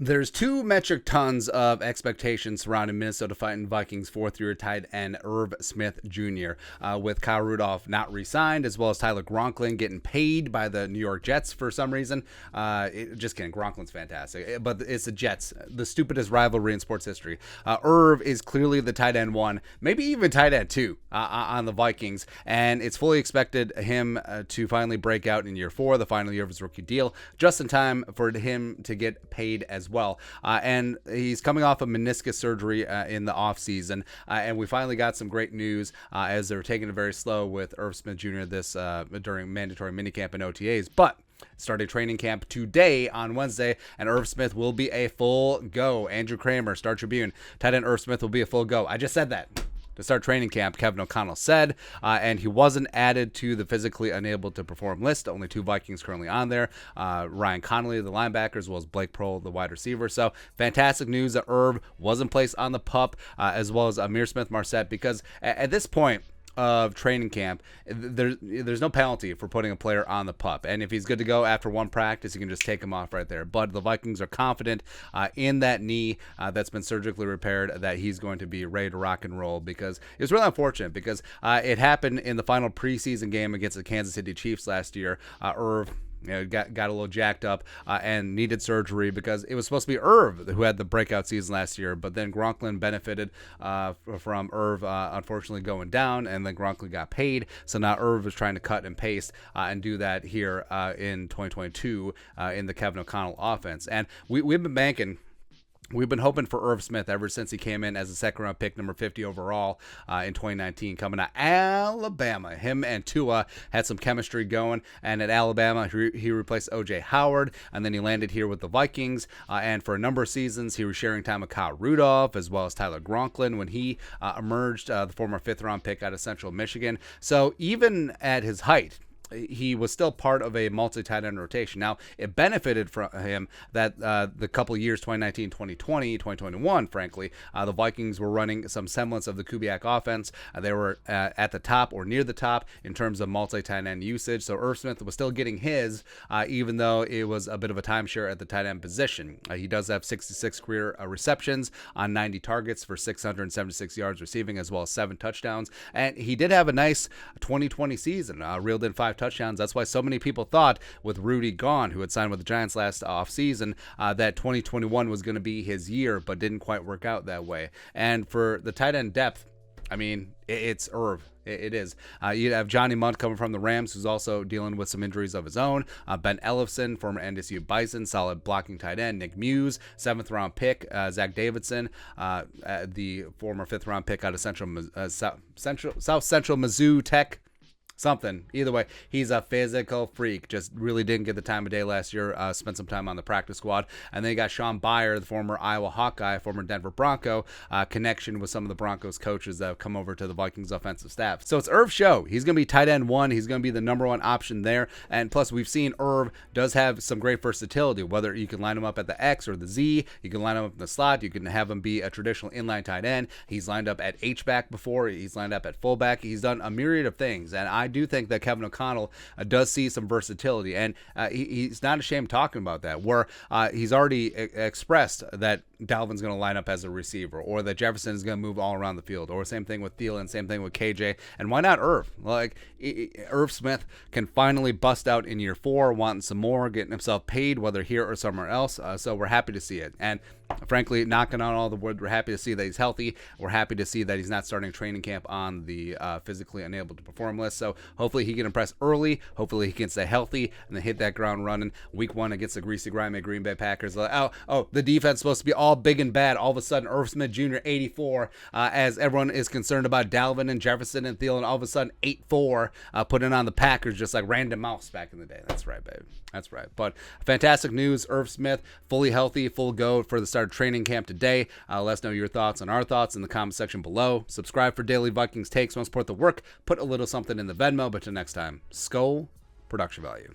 There's 2 metric tons of expectations surrounding Minnesota fighting Vikings fourth-year tight end Irv Smith Jr. With Kyle Rudolph not re-signed, as well as Tyler Gronklin getting paid by the New York Jets for some reason. Just kidding, Gronklin's fantastic, but it's the Jets, the stupidest rivalry in sports history. Irv is clearly the tight end 1, maybe even tight end 2 on the Vikings, and it's fully expected him to finally break out in year 4, the final year of his rookie deal, just in time for him to get paid as well. And he's coming off of meniscus surgery in the offseason. And we finally got some great news as they were taking it very slow with Irv Smith Jr. During mandatory minicamp and OTAs. But started training camp today on Wednesday, and Irv Smith will be a full go. Andrew Kramer, Star Tribune, tight end Irv Smith will be a full go. I just said that. To start training camp, Kevin O'Connell said, and he wasn't added to the physically unable to perform list. Only 2 Vikings currently on there. Ryan Connolly, the linebacker, as well as Blake Prohl, the wide receiver. So fantastic news that Irv wasn't placed on the PUP, as well as Amir Smith-Marset, because at this point of training camp, there's no penalty for putting a player on the PUP, and if he's good to go after 1 practice, you can just take him off right there. But the Vikings are confident in that knee that's been surgically repaired, that he's going to be ready to rock and roll, because it was really unfortunate because it happened in the final preseason game against the Kansas City Chiefs last year. Irv got a little jacked up and needed surgery because it was supposed to be Irv who had the breakout season last year, but then Gronklin benefited from Irv unfortunately going down, and then Gronklin got paid. So now Irv is trying to cut and paste and do that here in 2022 in the Kevin O'Connell offense. And we've been banking. We've been hoping for Irv Smith ever since he came in as a second-round pick, number 50 overall in 2019, coming out of Alabama. Him and Tua had some chemistry going, and at Alabama, he replaced O.J. Howard, and then he landed here with the Vikings, and for a number of seasons, he was sharing time with Kyle Rudolph, as well as Tyler Gronklin when he emerged, the former fifth-round pick out of Central Michigan. So even at his height, he was still part of a multi-tight end rotation. Now, it benefited from him that the couple of years, 2019, 2020, 2021, frankly, the Vikings were running some semblance of the Kubiak offense. They were at the top or near the top in terms of multi-tight end usage. So Irv Smith was still getting his, even though it was a bit of a timeshare at the tight end position. He does have 66 career receptions on 90 targets for 676 yards receiving, as well as 7 touchdowns. And he did have a nice 2020 season, reeled in 5 touchdowns. That's why so many people thought, with Rudy gone, who had signed with the Giants last offseason, that 2021 was going to be his year, but didn't quite work out that way. And for the tight end depth, I mean, it's Irv. It is. You have Johnny Munt coming from the Rams, who's also dealing with some injuries of his own. Ben Ellefson, former NDSU Bison, solid blocking tight end. Nick Muse, 7th-round pick. Zach Davidson, the former 5th-round pick out of South Central Mizzou Tech. Something. Either way, he's a physical freak. Just really didn't get the time of day last year. Spent some time on the practice squad. And then you got Sean Byer, the former Iowa Hawkeye, former Denver Bronco, connection with some of the Broncos coaches that have come over to the Vikings offensive staff. So it's Irv's show. He's going to be tight end 1. He's going to be the number 1 option there. And plus, we've seen Irv does have some great versatility, whether you can line him up at the X or the Z. You can line him up in the slot. You can have him be a traditional inline tight end. He's lined up at H-back before. He's lined up at fullback. He's done a myriad of things. And I do think that Kevin O'Connell does see some versatility, and he's not ashamed talking about that, where he's already expressed that Dalvin's going to line up as a receiver, or that Jefferson is going to move all around the field, or same thing with Thielen, same thing with KJ, and why not Irv? Like, Irv Smith can finally bust out in year 4, wanting some more, getting himself paid, whether here or somewhere else, so we're happy to see it. And frankly, knocking on all the wood, we're happy to see that he's healthy. We're happy to see that he's not starting training camp on the physically unable to perform list. So hopefully he can impress early. Hopefully he can stay healthy and then hit that ground running. Week 1 against the greasy, grimy Green Bay Packers. The defense is supposed to be all big and bad. All of a sudden, Irv Smith Jr. 84, as everyone is concerned about Dalvin and Jefferson and Thielen. All of a sudden, 8-4, putting on the Packers just like random mouse back in the day. That's right, babe. That's right. But fantastic news. Irv Smith, fully healthy, full go for the start of training camp today. Let us know your thoughts on our thoughts in the comment section below. Subscribe for daily Vikings takes. Want to support the work, put a little something in the Venmo. But till next time, Skull Production Value.